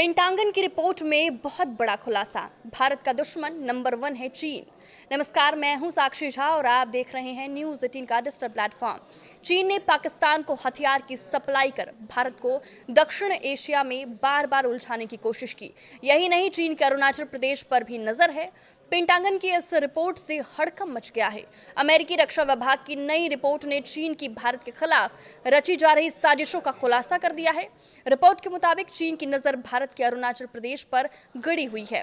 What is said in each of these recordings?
Pentagon की report में बहुत बड़ा खुलासा। भारत का दुश्मन नंबर 1 है चीन। नमस्कार, मैं हूं साक्षी झा और आप देख रहे हैं न्यूज़ 18 का डिजिटल प्लेटफॉर्म। चीन ने पाकिस्तान को हथियार की सप्लाई कर भारत को दक्षिण एशिया में बार बार उलझाने की कोशिश की। यही नहीं, चीन के अरुणाचल प्रदेश पर भी नजर है। पेंटागन की इस रिपोर्ट से हड़कंप मच गया है। अमेरिकी रक्षा विभाग की नई रिपोर्ट ने चीन की भारत के खिलाफ रची जा रही साजिशों का खुलासा कर दिया है। रिपोर्ट के मुताबिक चीन की नजर भारत के अरुणाचल प्रदेश पर गड़ी हुई है।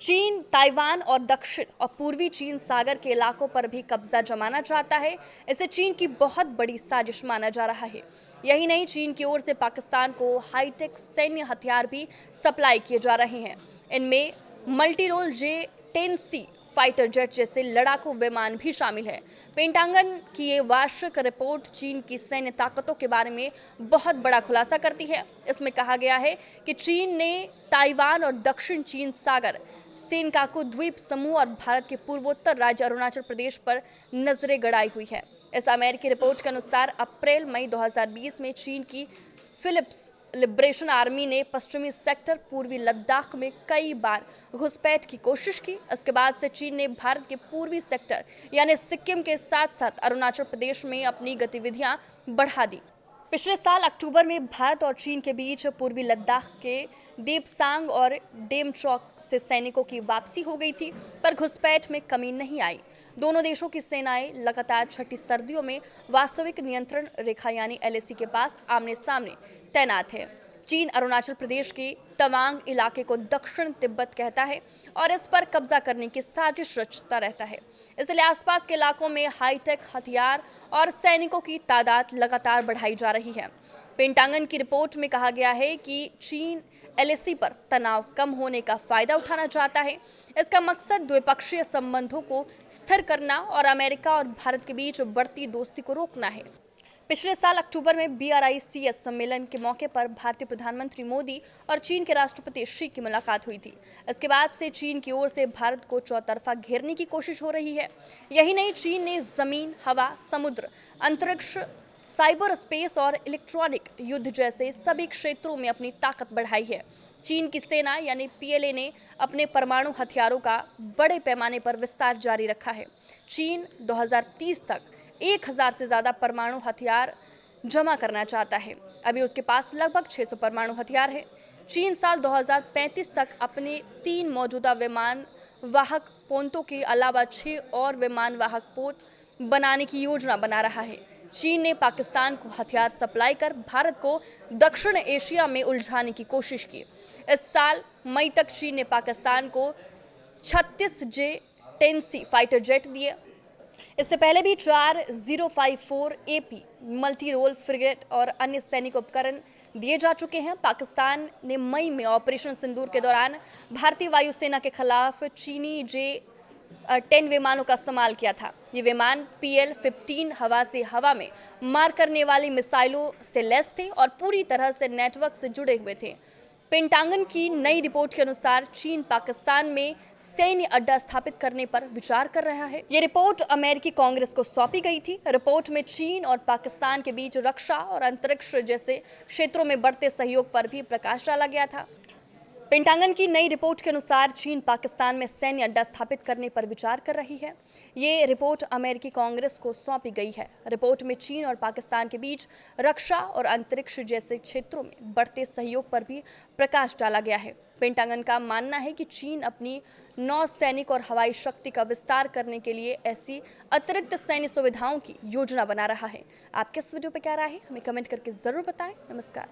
चीन ताइवान और दक्षिण और पूर्वी चीन सागर के इलाकों पर भी कब्जा जमाना चाहता है। इसे चीन की बहुत बड़ी साजिश माना जा रहा है। यही नहीं, चीन की ओर से पाकिस्तान को हाईटेक सैन्य हथियार भी सप्लाई किए जा रहे हैं। इनमें multi role J-10C fighter jet जैसे लड़ाकू विमान भी शामिल है। पेंटागन की ये वार्षिक रिपोर्ट चीन की सैन्य ताकतों के बारे में बहुत बड़ा खुलासा करती है। इसमें कहा गया है कि चीन ने ताइवान और दक्षिण चीन सागर, सेनकाकू द्वीप समूह और भारत के पूर्वोत्तर राज्य अरुणाचल प्रदेश पर नजरें गड़ाई हुई है। इस अमेरिकी रिपोर्ट के अनुसार अप्रैल-मई 2020 में चीन की फिलिप्स लिबरेशन आर्मी ने पश्चिमी सेक्टर पूर्वी लद्दाख में कई बार घुसपैठ की कोशिश की। इसके बाद से चीन ने भारत के पूर्वी सेक्टर यानी सिक्किम के साथ साथ अरुणाचल प्रदेश में अपनी गतिविधियां बढ़ा दी। पिछले साल अक्टूबर में भारत और चीन के बीच पूर्वी लद्दाख के देपसांग और डेमचौक से सैनिकों की वापसी हो गई थी, पर घुसपैठ में कमी नहीं आई। दोनों देशों की सेनाएं लगातार छठी सर्दियों में वास्तविक नियंत्रण रेखा यानी LAC के पास आमने सामने तैनात है। चीन अरुणाचल प्रदेश के तवांग इलाके को दक्षिण तिब्बत कहता है और इस पर कब्जा करने की साजिश रचता रहता है। इसलिए आसपास के इलाकों में हाईटेक हथियार और सैनिकों की तादाद लगातार बढ़ाई जा रही है। पेंटागन की रिपोर्ट में कहा गया है कि चीन LAC पर तनाव कम होने का फायदा उठाना चाहता है। इसका मकसद द्विपक्षीय संबंधों को स्थिर करना और अमेरिका और भारत के बीच बढ़ती दोस्ती को रोकना है। पिछले साल अक्टूबर में BRICS सम्मेलन के मौके पर भारतीय प्रधानमंत्री मोदी और चीन के राष्ट्रपति शी की मुलाकात हुई थी। इसके बाद से चीन की ओर से भारत को चौतरफा घेरने की कोशिश हो रही है। यही नहीं, चीन ने जमीन, हवा, समुद्र, अंतरिक्ष, साइबर स्पेस और इलेक्ट्रॉनिक युद्ध जैसे सभी क्षेत्रों में अपनी ताकत बढ़ाई है। चीन की सेना यानी PLA ने अपने परमाणु हथियारों का बड़े पैमाने पर विस्तार जारी रखा है। चीन 2030 तक 1000 से ज़्यादा परमाणु हथियार जमा करना चाहता है। अभी उसके पास लगभग 600 परमाणु हथियार है। चीन साल 2035 तक अपने 3 मौजूदा विमान वाहक पोतों के अलावा 6 और विमान वाहक पोत बनाने की योजना बना रहा है। चीन ने पाकिस्तान को हथियार सप्लाई कर भारत को दक्षिण एशिया में उलझाने की कोशिश की। इस साल मई तक चीन ने पाकिस्तान को 36 J-10C फाइटर जेट दिए। इससे पहले भी 4 054 AP मल्टी रोल फ्रिगेट और अन्य सैनिक उपकरण दिए जा चुके हैं। पाकिस्तान ने मई में ऑपरेशन सिंदूर के दौरान भारतीय वायुसेना के खिलाफ चीनी J-10 विमानों का इस्तेमाल किया था। ये विमान PL-15 हवा से हवा में मार करने वाली मिसाइलों से लैस थे और पूरी तरह से नेटवर्क से जुड़े हुए थे। पेंटागन की नई रिपोर्ट के अनुसार चीन पाकिस्तान में सैन्य अड्डा स्थापित करने पर विचार कर रहा है। ये रिपोर्ट अमेरिकी कांग्रेस को सौंपी गई थी। रिपोर्ट में चीन और पाकिस्तान के बीच रक्षा और अंतरिक्ष जैसे क्षेत्रों में बढ़ते सहयोग पर भी प्रकाश डाला गया था। पेंटागन की नई रिपोर्ट के अनुसार चीन पाकिस्तान में सैन्य अड्डा स्थापित करने पर विचार कर रही है। ये रिपोर्ट अमेरिकी कांग्रेस को सौंपी गई है। रिपोर्ट में चीन और पाकिस्तान के बीच रक्षा और अंतरिक्ष जैसे क्षेत्रों में बढ़ते सहयोग पर भी प्रकाश डाला गया है। पेंटागन का मानना है कि चीन अपनी नौसैनिक और हवाई शक्ति का विस्तार करने के लिए ऐसी अतिरिक्त सैन्य सुविधाओं की योजना बना रहा है। आपके इस वीडियो पर क्या राय है, हमें कमेंट करके जरूर बताएं। नमस्कार।